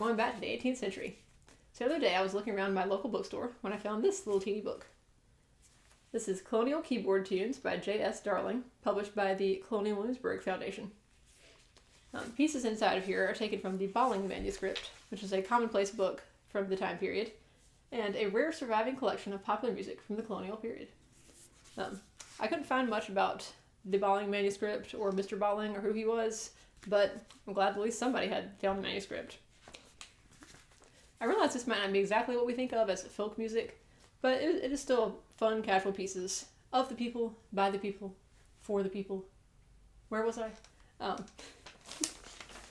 going back to the 18th century. So the other day I was looking around my local bookstore when I found this little teeny book. This is Colonial Keyboard Tunes by J.S. Darling, published by the Colonial Williamsburg Foundation. Pieces inside of here are taken from the Bolling manuscript, which is a commonplace book from the time period, and a rare surviving collection of popular music from the colonial period. I couldn't find much about the Bolling manuscript or Mr. Bolling or who he was, but I'm glad at least somebody had found the manuscript. I realize this might not be exactly what we think of as folk music, but it is still fun, casual pieces of the people, by the people, for the people. Where was I?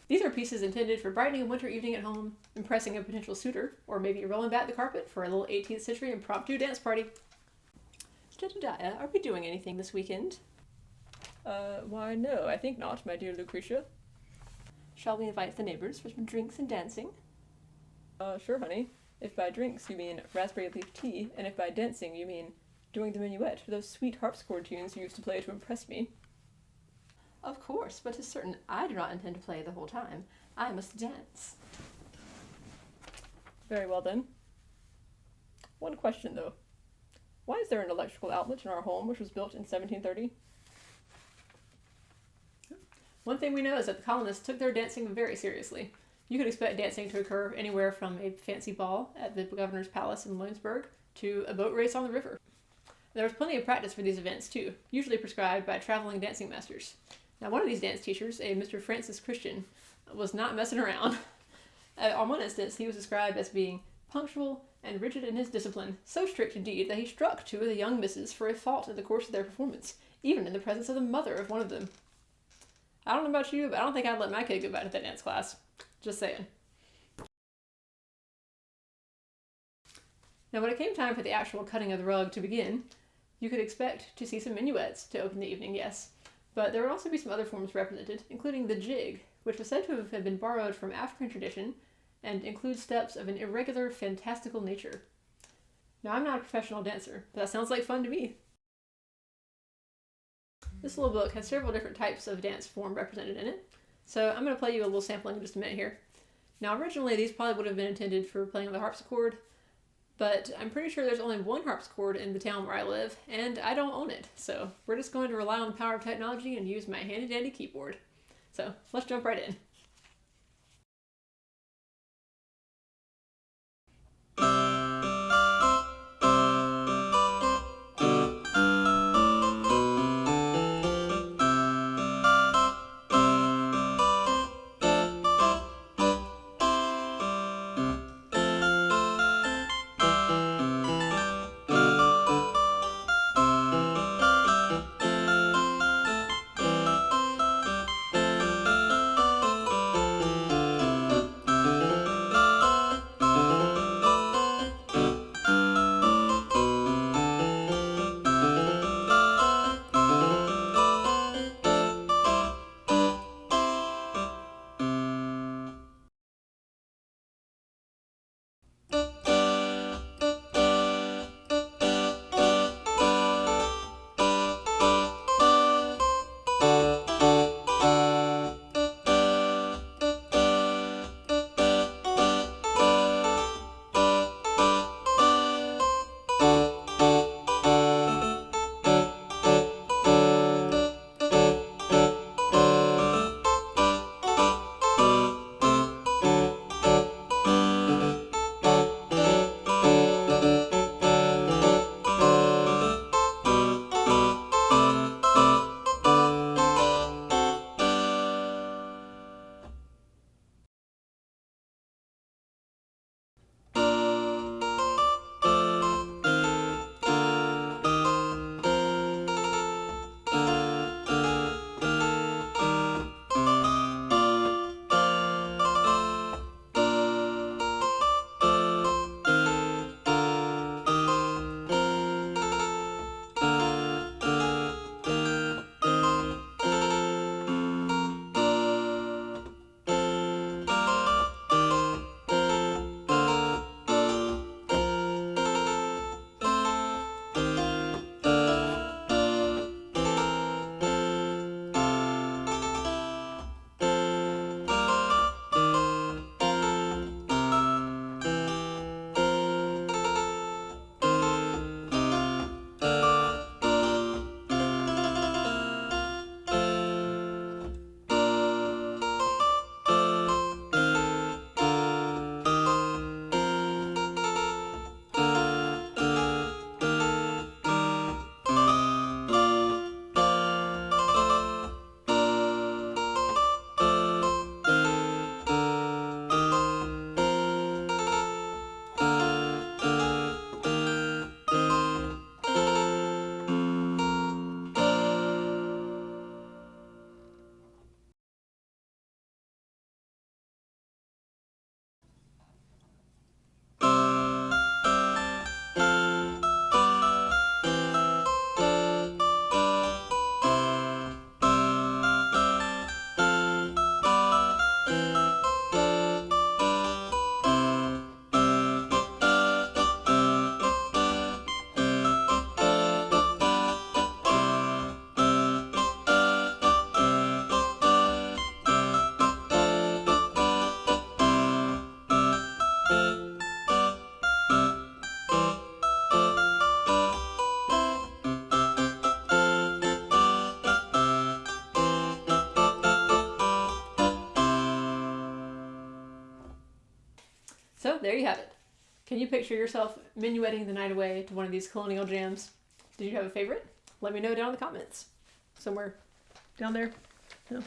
These are pieces intended for brightening a winter evening at home, impressing a potential suitor, or maybe rolling back the carpet for a little 18th century impromptu dance party. Jedediah, are we doing anything this weekend? Why no, I think not, my dear Lucretia. Shall we invite the neighbors for some drinks and dancing? Sure, honey. If by drinks you mean raspberry leaf tea, and if by dancing you mean doing the minuet for those sweet harpsichord tunes you used to play to impress me. Of course, but 'tis certain I do not intend to play the whole time. I must dance. Very well then. One question though. Why is there an electrical outlet in our home which was built in 1730? One thing we know is that the colonists took their dancing very seriously. You could expect dancing to occur anywhere from a fancy ball at the governor's palace in Williamsburg to a boat race on the river. There was plenty of practice for these events too, usually prescribed by traveling dancing masters. Now, one of these dance teachers, a Mr. Francis Christian, was not messing around. On one instance, he was described as being punctual and rigid in his discipline, so strict indeed that he struck two of the young misses for a fault in the course of their performance, even in the presence of the mother of one of them. I don't know about you, but I don't think I'd let my kid go back to that dance class. Just saying. Now, when it came time for the actual cutting of the rug to begin, you could expect to see some minuets to open the evening, yes. But there would also be some other forms represented, including the jig, which was said to have been borrowed from African tradition and includes steps of an irregular, fantastical nature. Now, I'm not a professional dancer, but that sounds like fun to me. This little book has several different types of dance form represented in it, so I'm going to play you a little sampling in just a minute here. Now, originally, these probably would have been intended for playing on the harpsichord, but I'm pretty sure there's only one harpsichord in the town where I live, and I don't own it, so we're just going to rely on the power of technology and use my handy-dandy keyboard. So, let's jump right in. there you have it. Can you picture yourself minuetting the night away to one of these Colonial jams? Did you have a favorite? Let me know down in the comments. Somewhere down there. No.